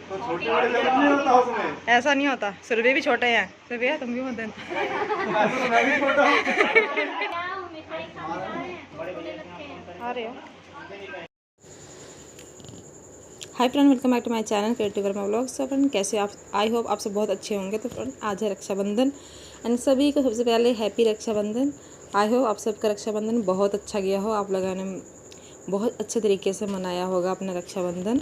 तो छोटे बड़े लिमिट नहीं होता उसमें। ऐसा नहीं होता, सुरभि भी छोटे हैं। सुरभि तुम भी मत देना। ऐसा तो मैं भी छोटा हूँ। आ रहे हो। Hi friend, welcome back to my channel creative Verma vlogs. सब फ्रेंड कैसे आप, आई होप आप सब बहुत अच्छे होंगे। तो फ्रेंड आज है रक्षाबंधन एंड सभी को सबसे पहले हैप्पी रक्षाबंधन। आई होप आप सबका रक्षाबंधन बहुत अच्छा गया हो, आप लोगों ने बहुत अच्छे तरीके से मनाया होगा अपना रक्षाबंधन।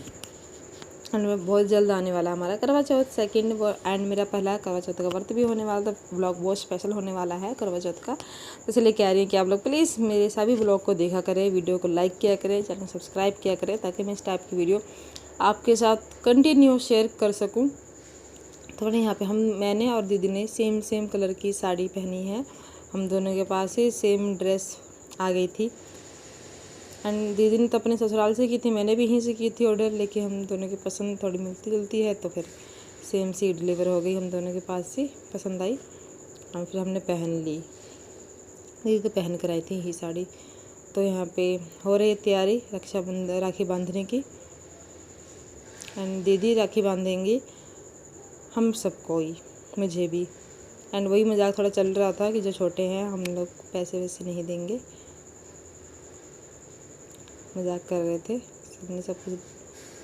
एंड में बहुत जल्द आने वाला हमारा करवा चौथ सेकंड एंड मेरा पहला करवा चौथ का व्रत भी होने वाला। तो ब्लॉग बहुत स्पेशल होने वाला है करवा चौथ का, तो इसलिए कह रही हूँ कि आप लोग प्लीज़ मेरे सभी ब्लॉग को देखा करें, वीडियो को लाइक किया करें, चैनल सब्सक्राइब किया करें, ताकि मैं इस टाइप की वीडियो आपके साथ कंटिन्यू शेयर कर सकूं। तो यहाँ पे मैंने और दीदी ने सेम कलर की साड़ी पहनी है। हम दोनों के पास ही सेम ड्रेस आ गई थी। एंड दीदी ने तो अपने ससुराल से की थी, मैंने भी यहीं से की थी ऑर्डर, लेकिन हम दोनों की पसंद थोड़ी मिलती जुलती है, तो फिर सेम सी डिलीवर हो गई, हम दोनों के पास से पसंद आई और फिर हमने पहन ली। दीदी तो पहन कर आई थी यही साड़ी। तो यहाँ पे हो रही है तैयारी रक्षाबंधन राखी बांधने की। एंड दीदी राखी बांधेंगी हम सबको ही, मुझे भी। एंड वही मजाक थोड़ा चल रहा था कि जो छोटे हैं हम लोग पैसे वैसे नहीं देंगे, मजाक कर रहे थे। सबने सब कुछ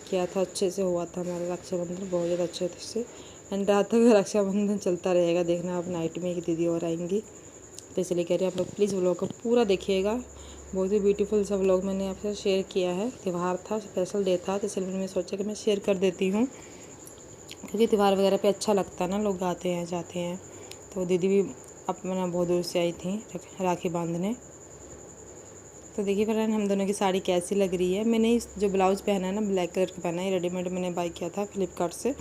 किया था, अच्छे से हुआ था हमारा रक्षाबंधन, बहुत ज़्यादा अच्छे से। एंड रात तक रक्षाबंधन चलता रहेगा, देखना आप नाइट में एक दीदी और आएंगी। तो इसलिए कह रहे हैं आप लोग प्लीज़ व्लॉग को पूरा देखिएगा। बहुत ही ब्यूटीफुल सा व्लॉग मैंने आपसे शेयर किया है। त्यौहार था, स्पेशल डे था, तो इसलिए मैंने सोचा कि मैं शेयर कर देती हूँ, क्योंकि त्यौहार वगैरह पे अच्छा लगता है ना, लोग आते हैं जाते हैं। तो दीदी भी अपना बहुत दूर से आई थी राखी बांधने। तो देखिए फ्रेंड हम दोनों की साड़ी कैसी लग रही है। मैंने इस जो ब्लाउज़ पहना है ना, ब्लैक कलर का पहना है, रेडीमेड मैंने बाय किया था फ्लिपकार्ट से।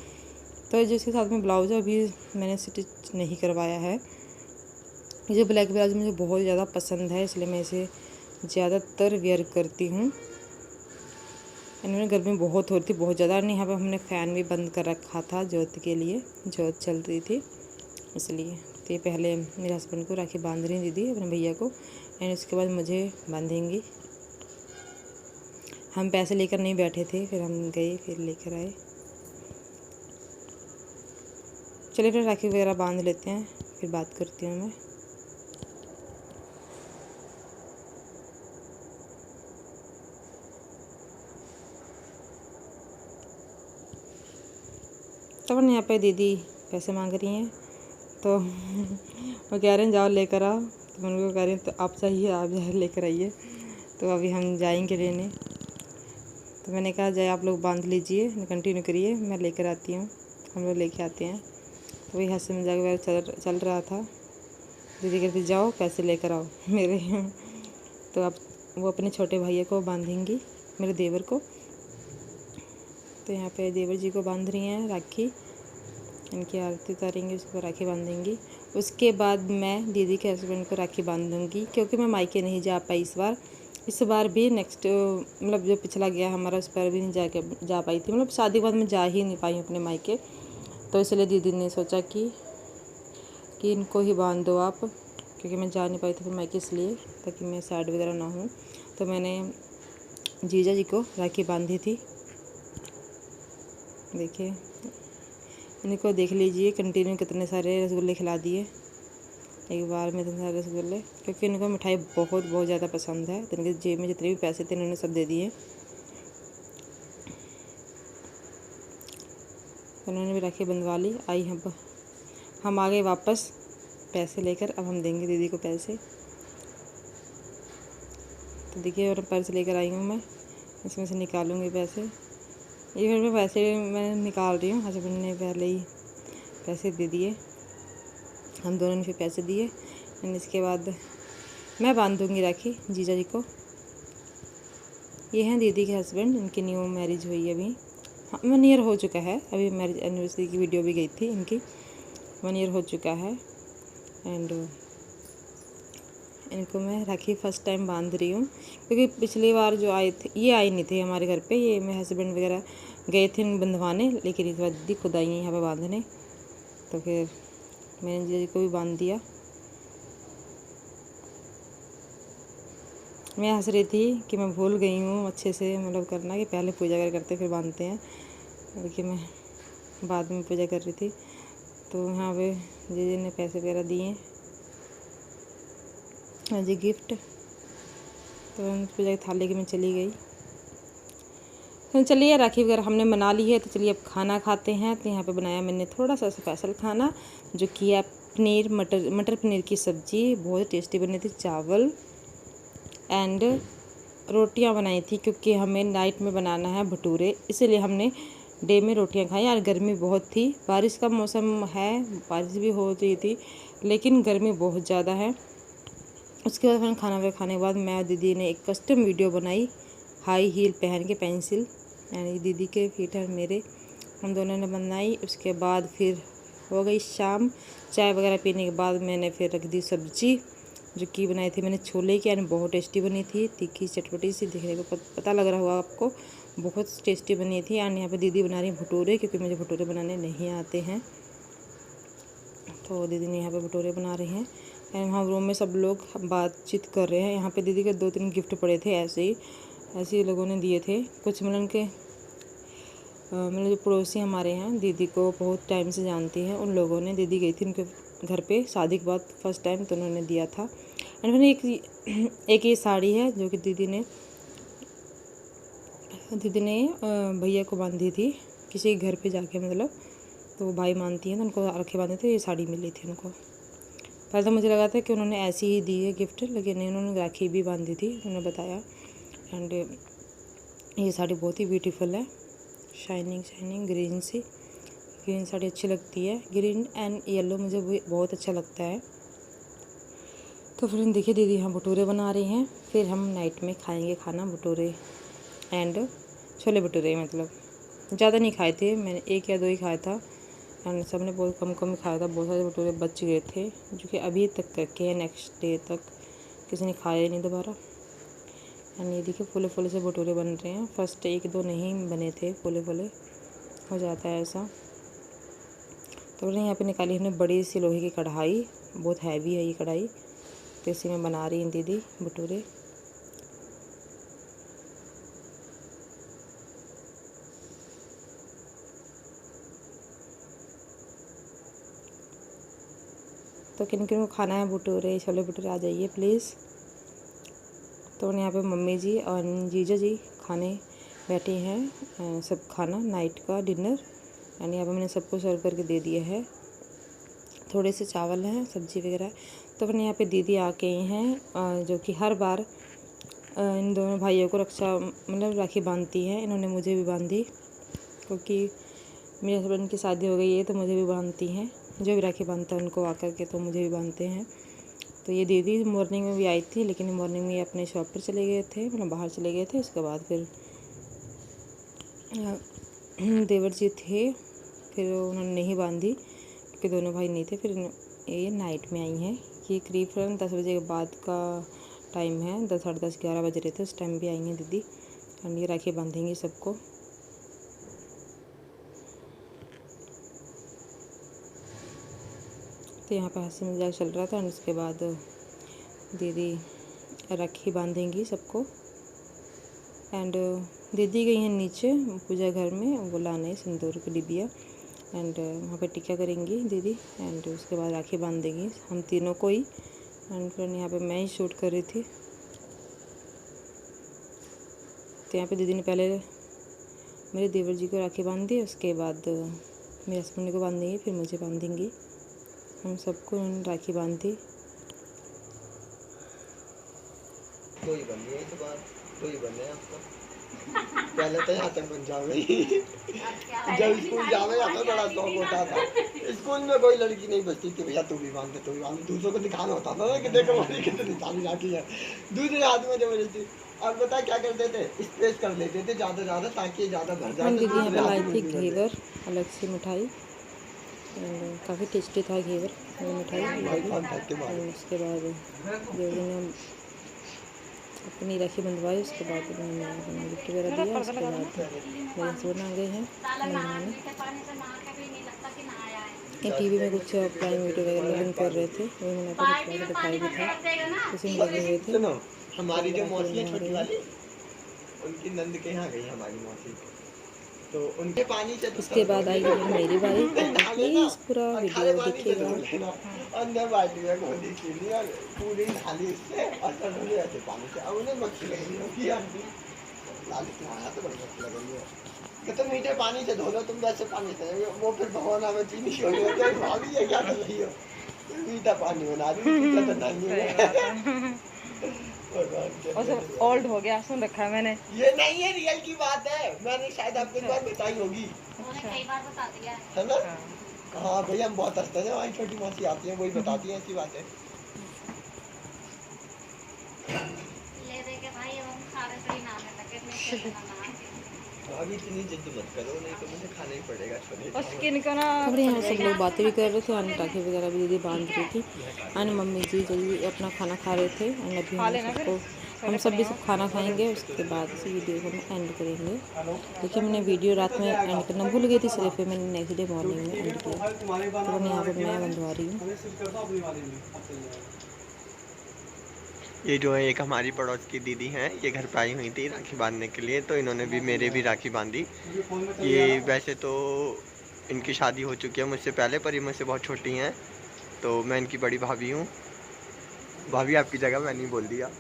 तो जिसके साथ में ब्लाउज़ है अभी मैंने स्टिच नहीं करवाया है। ये जो ब्लैक ब्लाउज मुझे बहुत ज़्यादा पसंद है, इसलिए मैं इसे ज़्यादातर वेयर करती हूँ। इन्होंने गर्मी बहुत होती बहुत ज़्यादा, नहीं यहाँ पर हमने फ़ैन भी बंद कर रखा था जोत के लिए, जोत चल रही थी इसलिए। तो ये पहले मेरे हस्बैंड को राखी बांध रही दीदी अपने भैया को, एंड उसके बाद मुझे बांधेंगी। हम पैसे लेकर नहीं बैठे थे, फिर हम गए फिर लेकर आए। चलिए फिर राखी वगैरह बांध लेते हैं, फिर बात करती हूँ मैं। तब यहाँ पे दीदी पैसे मांग रही हैं, तो वो कह रहे हैं जाओ लेकर आओ। तो मैं उनको कह रही हूँ तो आप चाहिए आप जाए लेकर आइए। तो अभी हम जाएंगे लेने। तो मैंने कहा जाए आप लोग बांध लीजिए, कंटिन्यू करिए, मैं लेकर आती हूँ। हम लोग लेके आते हैं। तो वही हंसी मजाक वगैरह चल रहा था। दीदी कहती जाओ पैसे लेकर आओ मेरे। तो अब वो अपने छोटे भैया को बांधेंगी, मेरे देवर को। तो यहाँ पे देवर जी को बांध रही हैं राखी, इनकी आरती उतारेंगी, उसके बाद राखी बांधेंगी। उसके बाद मैं दीदी के हस्बैंड को राखी बांधूंगी, क्योंकि मैं मायके नहीं जा पाई इस बार भी नेक्स्ट मतलब जो पिछला गया हमारा, उस पर भी नहीं जा पाई थी। मतलब शादी के बाद मैं जा ही नहीं पाई अपने मायके। तो इसलिए दीदी ने सोचा कि इनको ही बांध दो आप, क्योंकि मैं जा नहीं पाई थी फिर मायके, इसलिए ताकि मैं सैड वगैरह ना हूँ। तो मैंने जीजा जी को राखी बांधी थी। देखिए इनको देख लीजिए, कंटिन्यू कितने सारे रसगुल्ले खिला दिए एक बार में, इतने सारे रसगुल्ले, क्योंकि इनको मिठाई बहुत ज़्यादा पसंद है। तो इनके जेब में जितने भी पैसे थे इन्होंने सब दे दिए। तो उन्होंने भी राखी बंधवा ली। आई हम आ गए वापस पैसे लेकर। अब हम देंगे दीदी को पैसे। तो देखिए और पर्स लेकर आई हूँ मैं, इसमें से निकालूंगी पैसे। ये फिर मैं पैसे मैं निकाल रही हूँ, हस्बैंड ने पहले ही पैसे दे दिए, हम दोनों ने फिर पैसे दिए। एंड इसके बाद मैं बांध दूँगी राखी जीजा जी को। ये हैं दीदी के हस्बैंड, इनकी न्यू मैरिज हुई है अभी, 1 ईयर हो चुका है। अभी मैरिज एनिवर्सरी की वीडियो भी गई थी इनकी, 1 ईयर हो चुका है। एंड इनको मैं राखी फ़र्स्ट टाइम बांध रही हूँ, क्योंकि पिछली बार जो आए थे ये आई नहीं थे हमारे घर पे, ये मेरे हस्बैंड वगैरह गए थे बंधवाने, लेकिन इस बार दीदी खुद आई हैं यहाँ पे बांधने। तो फिर मैंने जीजा जी को भी बांध दिया। मैं हंस रही थी कि मैं भूल गई हूँ अच्छे से मतलब करना, कि पहले पूजा वगैरह करते फिर बांधते हैं। देखिए मैं बाद में पूजा कर रही थी। तो यहाँ पे दीदी ने पैसे वगैरह दिए आज ये गिफ्ट। तो पूजा की थाली के मैं चली गई। तो चलिए राखी वगैरह हमने मना ली है, तो चलिए अब खाना खाते हैं। तो यहाँ पे बनाया मैंने थोड़ा सा स्पेशल खाना, जो कि है पनीर मटर पनीर की सब्ज़ी, बहुत टेस्टी बनी थी। चावल एंड रोटियां बनाई थी, क्योंकि हमें नाइट में बनाना है भटूरे, इसीलिए हमने डे में रोटियां खाई। और गर्मी बहुत थी, बारिश का मौसम है, बारिश भी हो रही थी, लेकिन गर्मी बहुत ज़्यादा है। उसके बाद मैंने खाना वगैरह खाने के बाद मैं और दीदी ने एक कस्टम वीडियो बनाई, हाई हील पहन के, पेंसिल यानी दीदी के फीट और मेरे, हम दोनों ने बनाई। उसके बाद फिर हो गई शाम, चाय वगैरह पीने के बाद मैंने फिर रख दी सब्जी, जो कि बनाई थी मैंने छोले की, यानी बहुत टेस्टी बनी थी, तीखी चटपटी सी, दिखने को पता लग रहा होगा आपको, बहुत टेस्टी बनी थी। एंड यहाँ पे दीदी बना रही भटूरे, क्योंकि मुझे भटूरे बनाने नहीं आते हैं, तो दीदी ने यहाँ पे भटूरे बना रहे हैं। एंड वहाँ रूम में सब लोग बातचीत कर रहे हैं। यहाँ पे दीदी के 2-3 गिफ्ट पड़े थे, ऐसे ही लोगों ने दिए थे कुछ, मतलब जो पड़ोसी हमारे हैं, दीदी को बहुत टाइम से जानती हैं, उन लोगों ने, दीदी गई थी उनके घर पे शादी के बाद फर्स्ट टाइम, तो उन्होंने दिया था। एंड मैंने एक ये साड़ी है, जो कि दीदी ने भैया को बांधी थी किसी घर पे जाके, मतलब तो वो भाई मानती हैं, तो उनको रखे बांधे थे, ये साड़ी मिली थी उनको। पहले तो मुझे लगा था कि उन्होंने ऐसी ही दी है गिफ्ट, लेकिन नहीं, उन्होंने राखी भी बांधी थी, उन्होंने बताया। एंड ये साड़ी बहुत ही ब्यूटीफुल है, शाइनिंग ग्रीन साड़ी अच्छी लगती है, ग्रीन एंड येलो मुझे बहुत अच्छा लगता है। तो फ्रेंड देखिए दीदी यहाँ भटूरे बना रही हैं, फिर हम नाइट में खाएंगे खाना भटूरे एंड छोले भटूरे, मतलब ज़्यादा नहीं खाए थे, मैंने 1 या 2 ही खाया था, एंड सब ने बहुत कम खाया था, बहुत सारे भटूरे बच गए थे, जो कि अभी तक करके है, नेक्स्ट डे तक किसी ने खाया नहीं दोबारा। एंड ये देखिए फूले से भटूरे बन रहे हैं, फर्स्ट 1-2 नहीं बने थे, फूले हो जाता है ऐसा। तो मैंने यहाँ पे निकाली हमने बड़ी सी लोहे की कढ़ाई, बहुत हैवी है ये कढ़ाई, तो इसी में बना रही हैं दीदी भटूरे। तो किन को खाना है भटूरे, छोले भटूरे, आ जाइए प्लीज़। तो यहाँ पे मम्मी जी और जीजा जी खाने बैठे हैं, सब खाना नाइट का डिनर, यानी यहाँ पे मैंने सबको सर्व करके दे दिया है। थोड़े से चावल हैं, सब्जी वगैरह। तो फिर यहाँ पे दीदी आके हैं, जो कि हर बार इन दोनों भाइयों को राखी बांधती हैं, इन्होंने मुझे भी बांधी, क्योंकि मेरे हस्बैंड की शादी हो गई है, तो मुझे भी बांधती हैं, जो भी राखी बांधता है उनको आकर के, तो मुझे भी बांधते हैं। तो ये दीदी मॉर्निंग में भी आई थी, लेकिन मॉर्निंग में ये अपने शॉप पर चले गए थे, मतलब बाहर चले गए थे। उसके बाद फिर देवर जी थे, फिर उन्होंने नहीं बांधी, क्योंकि दोनों भाई नहीं थे। फिर ये नाइट में आई हैं, ये करीब 10 बजे के बाद का टाइम है, 10, साढ़े 10, 11 बज रहे थे, उस टाइम भी आई हैं दीदी, और ये राखी बांधेंगी सबको। तो यहाँ पर हंसी मजाक चल रहा था, और उसके बाद दीदी राखी बांधेंगी सबको। एंड दीदी गई हैं नीचे पूजा घर में, वो लाने सिंदूर की डिबिया, एंड वहाँ पे टिक्का करेंगी दीदी, एंड उसके बाद राखी बांध देंगी हम तीनों को ही। एंड फिर यहाँ पे मैं ही शूट कर रही थी। तो यहाँ पे दीदी ने पहले मेरे देवर जी को राखी बांध दी, उसके बाद मेरे हस्बैंड को बांध देंगी, फिर मुझे बांध देंगी, हम सबको राखी बांध दी। दो ही बन गए, दो ही बन रहे हैं आपको। पहले तो यहाँ तक बन जाओगे। जब स्कूल जावे यहाँ तो बड़ा शौक होता था, स्कूल में कोई लड़की नहीं बचती कि भैया तू भी बांध दे, दूसरों को दिखाना होता था ना कि देखो हमारी कितनी सारी राखी है, दूसरे हाथ में जबरदस्ती। और पता क्या करते थे, स्प्रेस कर लेते थे ज़्यादा ताकि ज़्यादा भर जाए। दीदी यहाँ पे लाई थी घेवर, अलग से मिठाई, काफ़ी टेस्टी था घेवर मिठाई। उसके बाद दीदी ने अपनी राखी बंधवाई, उसके बाद उन्होंने अपना गिफ्ट वगैरह दिया। उसके बाद मेरे हस्बैंड आ गए हैं बंधवाने। ये टीवी में कुछ प्राइम वीडियो वगैरह लिंक कर रहे थे, वही मैंने आपको दिखाई भी था, उसी में लगे हुए थे। हमारी जो मौसी है छोटी वाली, उनकी नंद के यहाँ गई हमारी मौसी, तो उनके पानी से उसके बाद आएगी मेरी बारी, प्लीज़ पूरा वीडियो देखिएगा। अंदर बाल्टी में गोली खींची और पूरी थाली उससे और कटोरी ऐसे पानी से। अब उन्हें मक्खी लग रही होगी आंटी, लाली तुम्हारा तो बड़ी मक्खी लग रही है कि तुम मीठे पानी से धो लो, तुम वैसे पानी से वो फिर भगवाना में चीनी छोड़ दो। भाभी ये क्या कर रही हो, मीठा पानी बना रही हो, तो नहीं है। ओल्ड हो गया, सुन रखा है मैंने। ये नहीं है, रियल की बात है, मैंने शायद आपको एक बार बताई होगी, कई बार बता दिया है ना? हाँ भैया हम बहुत हंसते हैं, हमारी छोटी मौसी आती है वही बताती है ऐसी बातें। ले दे के भाई हम सारे सही नाम है तक अभी इतनी जिद मत करो, नहीं तो मुझे खाना ही पड़ेगा। अब यहाँ सब लोग बातें भी कर रहे थे, और टाँके वगैरह भी दीदी बांध रही थी, और मम्मी जी जल्दी अपना खाना खा रहे थे। एंड अभी हम सब भी सब खाना खाएंगे, उसके बाद इसी वीडियो को हम एंड करेंगे। देखिए मैंने वीडियो रात में एंड करना भूल गई थी, इसलिए फिर मैंने नेक्स्ट डे मॉर्निंग में एंड किया। तो यहाँ पर मैं बंधवा रही हूँ। ये जो है एक हमारी पड़ोस की दीदी हैं, ये घर पे आई हुई थी राखी बांधने के लिए, तो इन्होंने भी मेरे भी राखी बांधी। ये वैसे तो इनकी शादी हो चुकी है मुझसे पहले, पर ये मुझसे बहुत छोटी हैं, तो मैं इनकी बड़ी भाभी हूँ। भाभी आपकी जगह मैं नहीं बोल दिया।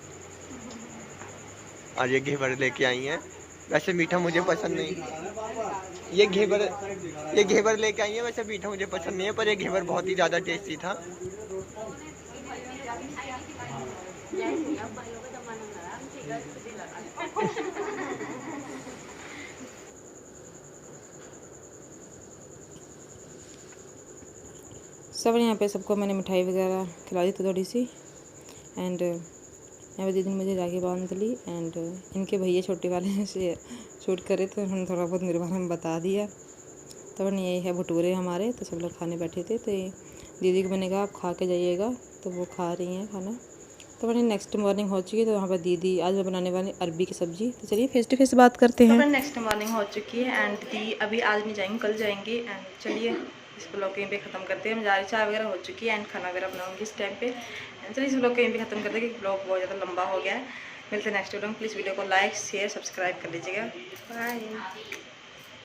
और ये घेवर लेके आई हैं, वैसे मीठा मुझे पसंद नहीं। ये घेवर लेके आई है, वैसे मीठा मुझे पसंद नहीं है, पर ये घेवर बहुत ही ज़्यादा टेस्टी था। सब यहाँ पे सबको मैंने मिठाई वगैरह खिला दी थी थोड़ी सी। एंड यहाँ पे दीदी ने मुझे राखी बांध ली, एंड इनके भैया छोटे वाले से शूट करे तो उन्होंने थोड़ा बहुत मेरे बारे में बता दिया। तो ये है भटूरे हमारे, तो सब लोग खाने बैठे थे, तो दीदी को मैंने कहा आप खा के जाइएगा, तो वो खा रही हैं खाना। तो मैंने नेक्स्ट मॉर्निंग हो चुकी है, तो वहाँ पर दीदी आज मैं बनाने वाली अरबी की सब्ज़ी। तो चलिए फेस टू फेस बात करते हैं। तो नेक्स्ट मॉर्निंग हो चुकी है, एंड दीदी अभी आज नहीं जाएंगे, कल जाएंगे। एंड चलिए इस ब्लॉग यहीं पे ख़त्म करते हैं। हम जा रहे, चाय वगैरह हो चुकी है, एंड खाना वगैरह बनाऊँगी इस टाइम पे। चलिए इस ब्लॉग को यहीं पे ख़त्म करते हैं, क्योंकि ब्लॉग बहुत ज़्यादा लंबा हो गया है। मिलते हैं नेक्स्ट वीडियो में। प्लीज़ वीडियो को लाइक शेयर सब्सक्राइब कर लीजिएगा। बाय।